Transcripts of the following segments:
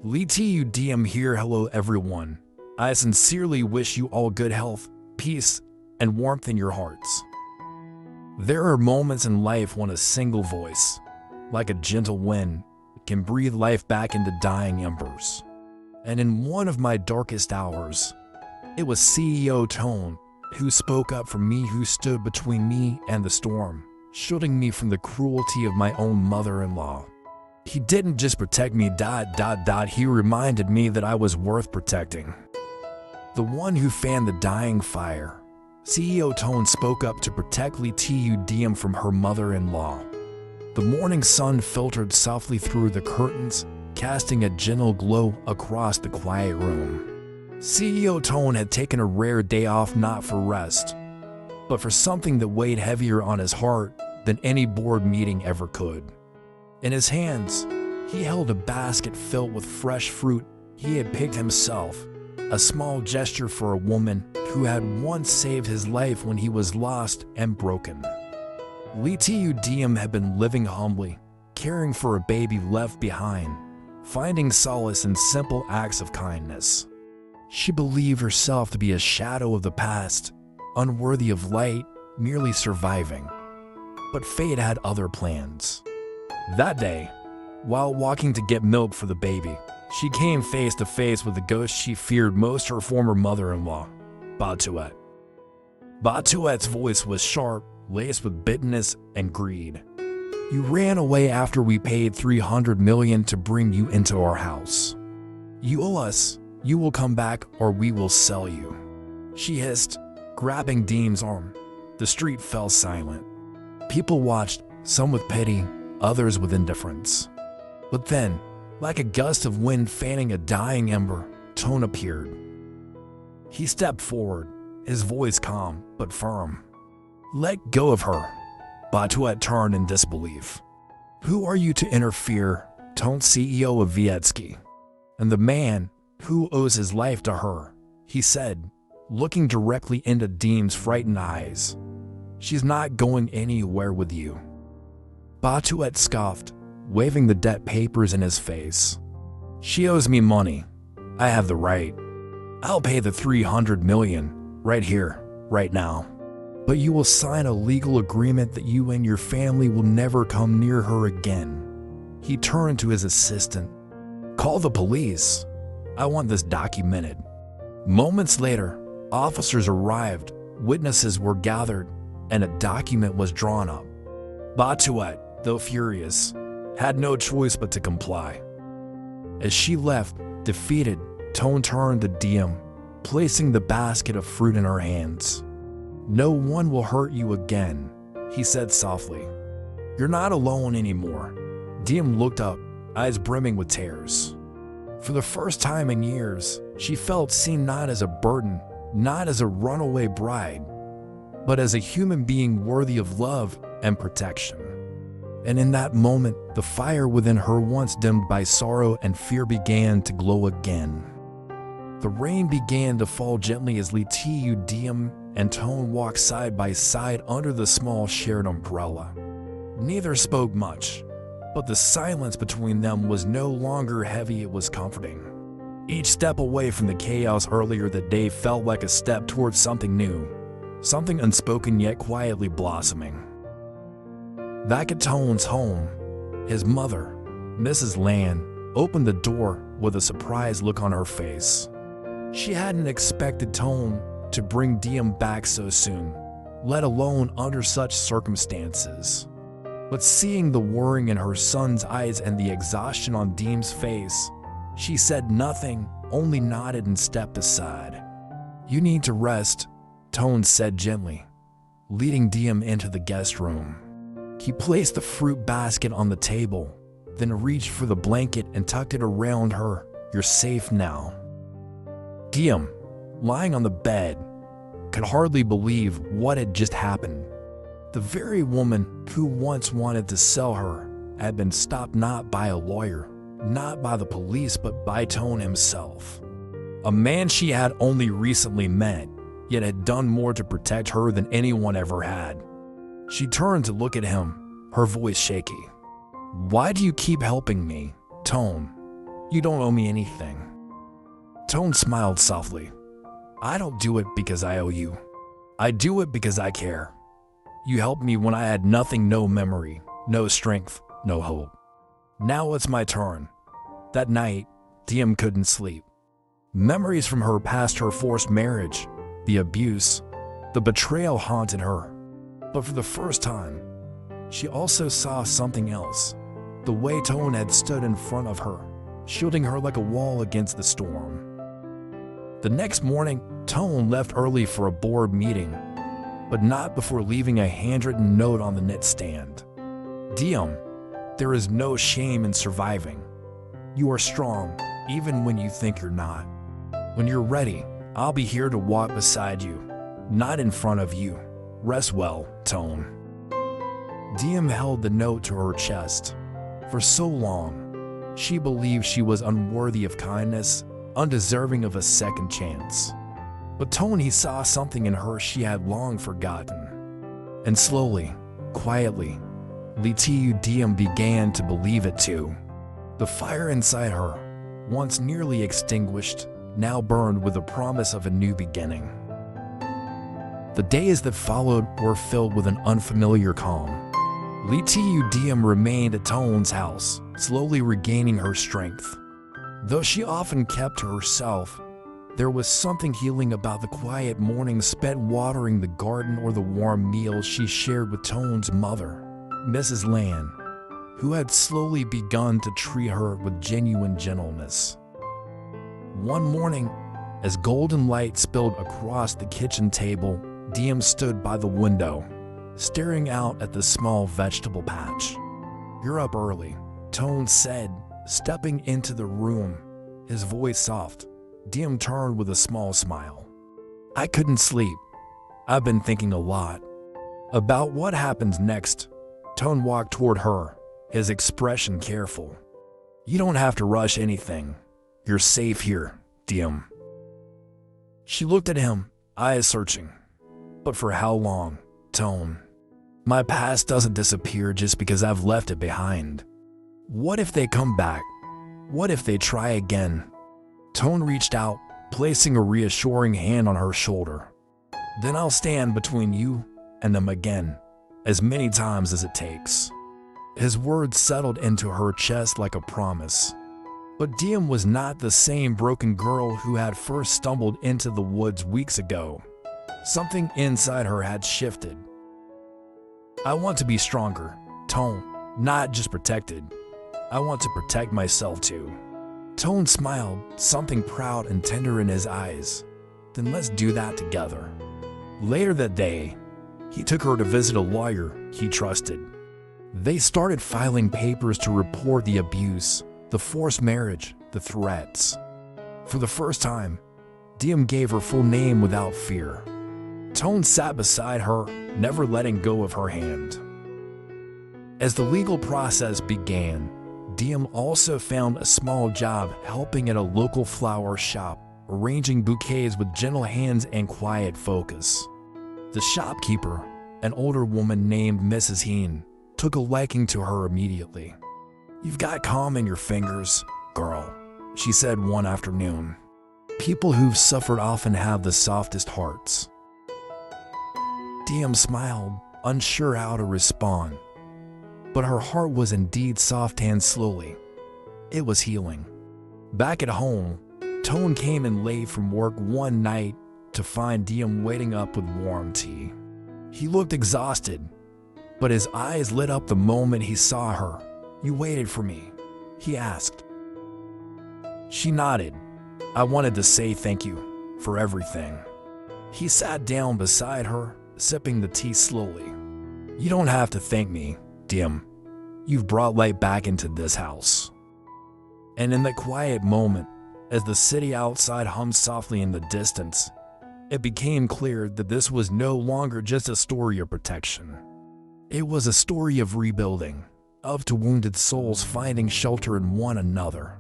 Ly Tu Diem here. Hello everyone. I sincerely wish you all good health, peace, and warmth in your hearts. There are moments in life when a single voice, like a gentle wind, can breathe life back into dying embers. And in one of my darkest hours, it was CEO Toan who spoke up for me, who stood between me and the storm, shielding me from the cruelty of my own mother-in-law. He didn't just protect me, he reminded me that I was worth protecting. The one who fanned the dying fire. CEO Toan spoke up to protect Ly Tu Diem from her mother-in-law. The morning sun filtered softly through the curtains, casting a gentle glow across the quiet room. CEO Toan had taken a rare day off, not for rest, but for something that weighed heavier on his heart than any board meeting ever could. In his hands, he held a basket filled with fresh fruit he had picked himself, a small gesture for a woman who had once saved his life when he was lost and broken. Ly Tu Diem had been living humbly, caring for a baby left behind, finding solace in simple acts of kindness. She believed herself to be a shadow of the past, unworthy of light, merely surviving. But fate had other plans. That day, while walking to get milk for the baby, she came face to face with the ghost she feared most, her former mother-in-law, Tuan. Tuan's voice was sharp, laced with bitterness and greed. "You ran away after we paid 300 million to bring you into our house. You owe us, you will come back or we will sell you," she hissed, grabbing Diem's arm. The street fell silent. People watched, some with pity, others with indifference. But then, like a gust of wind fanning a dying ember, Toan appeared. He stepped forward, his voice calm but firm. "Let go of her." Tuan turned in disbelief. "Who are you to interfere?" Toan, CEO of Vietsky, "and the man who owes his life to her," he said, looking directly into Diem's frightened eyes. "She's not going anywhere with you." Tuan scoffed, waving the debt papers in his face. "She owes me money. I have the right. I'll pay the 300 million, right here, right now. But you will sign a legal agreement that you and your family will never come near her again." He turned to his assistant. "Call the police. I want this documented." Moments later, officers arrived, witnesses were gathered, and a document was drawn up. Tuan, though furious, had no choice but to comply. As she left, defeated, Toan turned to Diem, placing the basket of fruit in her hands. "No one will hurt you again," he said softly. "You're not alone anymore." Diem looked up, eyes brimming with tears. For the first time in years, she felt seen, not as a burden, not as a runaway bride, but as a human being worthy of love and protection. And in that moment, the fire within her, once dimmed by sorrow and fear, began to glow again. The rain began to fall gently as Ly Tu Diem and Toan walked side by side under the small shared umbrella. Neither spoke much, but the silence between them was no longer heavy, it was comforting. Each step away from the chaos earlier that day felt like a step towards something new, something unspoken yet quietly blossoming. Back at Toan's home, his mother, Mrs. Lan, opened the door with a surprised look on her face. She hadn't expected Toan to bring Diem back so soon, let alone under such circumstances. But seeing the worrying in her son's eyes and the exhaustion on Diem's face, she said nothing, only nodded and stepped aside. "You need to rest," Toan said gently, leading Diem into the guest room. He placed the fruit basket on the table, then reached for the blanket and tucked it around her. "You're safe now." Diem, lying on the bed, could hardly believe what had just happened. The very woman who once wanted to sell her had been stopped, not by a lawyer, not by the police, but by Toan himself. A man she had only recently met, yet had done more to protect her than anyone ever had. She turned to look at him, her voice shaky. "Why do you keep helping me, Toan?" You don't owe me anything. Toan smiled softly. I don't do it because I owe you. I do it because I care. You helped me when I had nothing, no memory, no strength, no hope. Now it's my turn. That night, Diem couldn't sleep. Memories from her past, her forced marriage, the abuse, the betrayal haunted her. But for the first time, she also saw something else. The way Toan had stood in front of her, shielding her like a wall against the storm. The next morning, Toan left early for a board meeting, but not before leaving a handwritten note on the nightstand. Diem, there is no shame in surviving. You are strong, even when you think you're not. When you're ready, I'll be here to walk beside you, not in front of you. Rest well, Toan. Diem held the note to her chest. For so long, she believed she was unworthy of kindness, undeserving of a second chance. But Toan, he saw something in her she had long forgotten. And slowly, quietly, Ly Tu Diem began to believe it too. The fire inside her, once nearly extinguished, now burned with the promise of a new beginning. The days that followed were filled with an unfamiliar calm. Ly Tu Diem remained at Toan's house, slowly regaining her strength. Though she often kept to herself, there was something healing about the quiet mornings spent watering the garden or the warm meals she shared with Toan's mother, Mrs. Lan, who had slowly begun to treat her with genuine gentleness. One morning, as golden light spilled across the kitchen table, Diem stood by the window, staring out at the small vegetable patch. You're up early, Toan said, stepping into the room, his voice soft. Diem turned with a small smile. I couldn't sleep. I've been thinking a lot. About what happens next. Toan walked toward her, his expression careful. You don't have to rush anything. You're safe here, Diem. She looked at him, eyes searching. But for how long, Toan? My past doesn't disappear just because I've left it behind. What if they come back? What if they try again? Toan reached out, placing a reassuring hand on her shoulder. Then I'll stand between you and them again, as many times as it takes. His words settled into her chest like a promise. But Diem was not the same broken girl who had first stumbled into the woods weeks ago. Something inside her had shifted. I want to be stronger, Toan, not just protected. I want to protect myself too. Toan smiled, something proud and tender in his eyes. Then let's do that together. Later that day, he took her to visit a lawyer he trusted. They started filing papers to report the abuse, the forced marriage, the threats. For the first time, Diem gave her full name without fear. Toan sat beside her, never letting go of her hand. As the legal process began, Diem also found a small job helping at a local flower shop, arranging bouquets with gentle hands and quiet focus. The shopkeeper, an older woman named Mrs. Heen, took a liking to her immediately. You've got calm in your fingers, girl, she said one afternoon. People who've suffered often have the softest hearts. Diem smiled, unsure how to respond. But her heart was indeed soft, and slowly, it was healing. Back at home, Toan came in late from work one night to find Diem waiting up with warm tea. He looked exhausted, but his eyes lit up the moment he saw her. You waited for me, he asked. She nodded. I wanted to say thank you for everything. He sat down beside her, sipping the tea slowly. You don't have to thank me, Diem. You've brought light back into this house. And in that quiet moment, as the city outside hummed softly in the distance, it became clear that this was no longer just a story of protection. It was a story of rebuilding, of two wounded souls finding shelter in one another.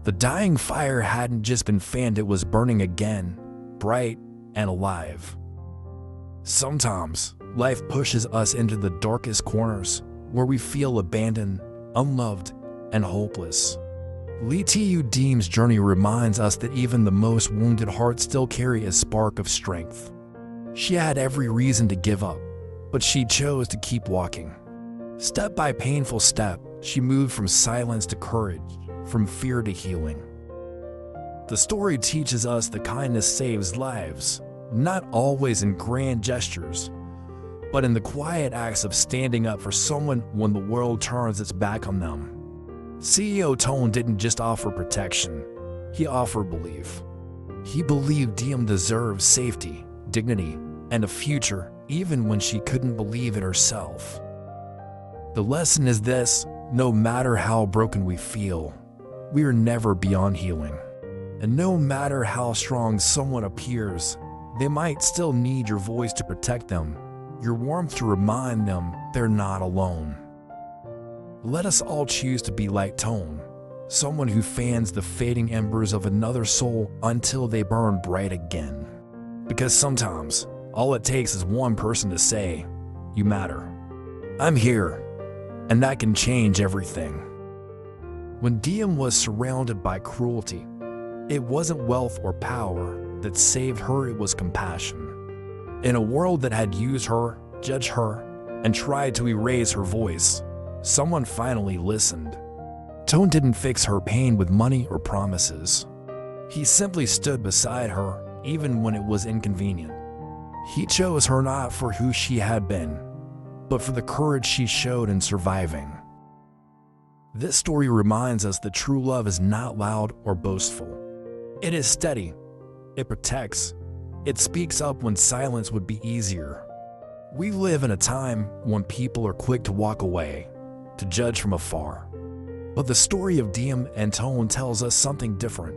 The dying fire hadn't just been fanned, it was burning again, bright and alive. Sometimes, life pushes us into the darkest corners, where we feel abandoned, unloved, and hopeless. Ly Tu Diem's journey reminds us that even the most wounded hearts still carry a spark of strength. She had every reason to give up, but she chose to keep walking. Step by painful step, she moved from silence to courage, from fear to healing. The story teaches us that kindness saves lives, not always in grand gestures, but in the quiet acts of standing up for someone when the world turns its back on them. CEO Toan didn't just offer protection, he offered belief. He believed Diem deserved safety, dignity, and a future even when she couldn't believe it herself. The lesson is this: no matter how broken we feel, we are never beyond healing. And no matter how strong someone appears, they might still need your voice to protect them, your warmth to remind them they're not alone. Let us all choose to be like Toan, someone who fans the fading embers of another soul until they burn bright again. Because sometimes, all it takes is one person to say, "You matter. I'm here," and that can change everything. When Diem was surrounded by cruelty, it wasn't wealth or power that saved her, it was compassion. In a world that had used her, judged her, and tried to erase her voice, someone finally listened. Toan didn't fix her pain with money or promises. He simply stood beside her, even when it was inconvenient. He chose her not for who she had been, but for the courage she showed in surviving. This story reminds us that true love is not loud or boastful. It is steady. It protects. It speaks up when silence would be easier. We live in a time when people are quick to walk away, to judge from afar. But the story of Diem and Toan tells us something different.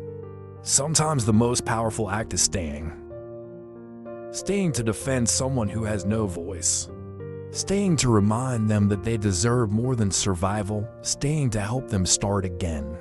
Sometimes the most powerful act is staying. Staying to defend someone who has no voice. Staying to remind them that they deserve more than survival. Staying to help them start again.